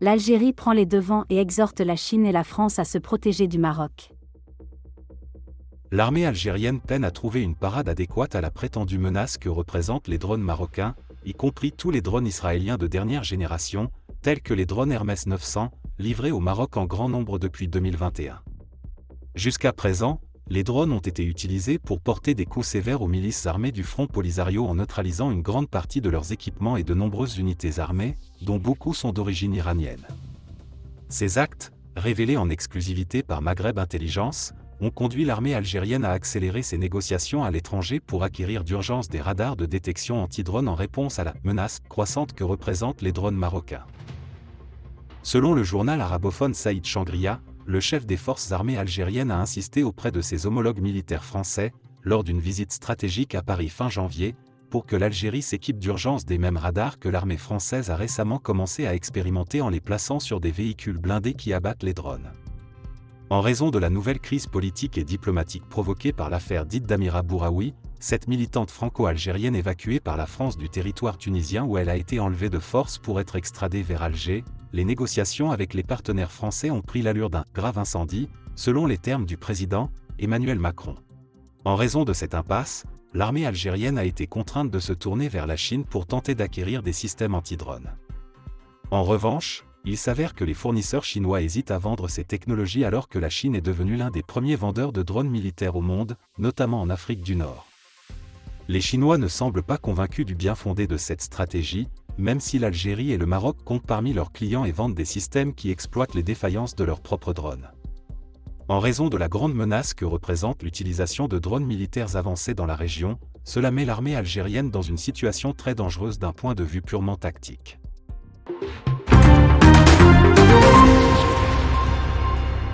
l'Algérie prend les devants et exhorte la Chine et la France à se protéger du Maroc. L'armée algérienne peine à trouver une parade adéquate à la prétendue menace que représentent les drones marocains, y compris tous les drones israéliens de dernière génération, tels que les drones Hermès 900, livrés au Maroc en grand nombre depuis 2021. Jusqu'à présent, les drones ont été utilisés pour porter des coups sévères aux milices armées du Front Polisario en neutralisant une grande partie de leurs équipements et de nombreuses unités armées, dont beaucoup sont d'origine iranienne. Ces actes, révélés en exclusivité par Maghreb Intelligence, ont conduit l'armée algérienne à accélérer ses négociations à l'étranger pour acquérir d'urgence des radars de détection anti-drones en réponse à la menace croissante que représentent les drones marocains. Selon le journal arabophone Saïd Changria, le chef des forces armées algériennes a insisté auprès de ses homologues militaires français, lors d'une visite stratégique à Paris fin janvier, pour que l'Algérie s'équipe d'urgence des mêmes radars que l'armée française a récemment commencé à expérimenter en les plaçant sur des véhicules blindés qui abattent les drones. En raison de la nouvelle crise politique et diplomatique provoquée par l'affaire dite d'Amira Bouraoui, cette militante franco-algérienne évacuée par la France du territoire tunisien où elle a été enlevée de force pour être extradée vers Alger, les négociations avec les partenaires français ont pris l'allure d'un « grave incendie », selon les termes du président Emmanuel Macron. En raison de cette impasse, l'armée algérienne a été contrainte de se tourner vers la Chine pour tenter d'acquérir des systèmes anti-drones. En revanche, il s'avère que les fournisseurs chinois hésitent à vendre ces technologies alors que la Chine est devenue l'un des premiers vendeurs de drones militaires au monde, notamment en Afrique du Nord. Les Chinois ne semblent pas convaincus du bien fondé de cette stratégie, même si l'Algérie et le Maroc comptent parmi leurs clients et vendent des systèmes qui exploitent les défaillances de leurs propres drones. En raison de la grande menace que représente l'utilisation de drones militaires avancés dans la région, cela met l'armée algérienne dans une situation très dangereuse d'un point de vue purement tactique.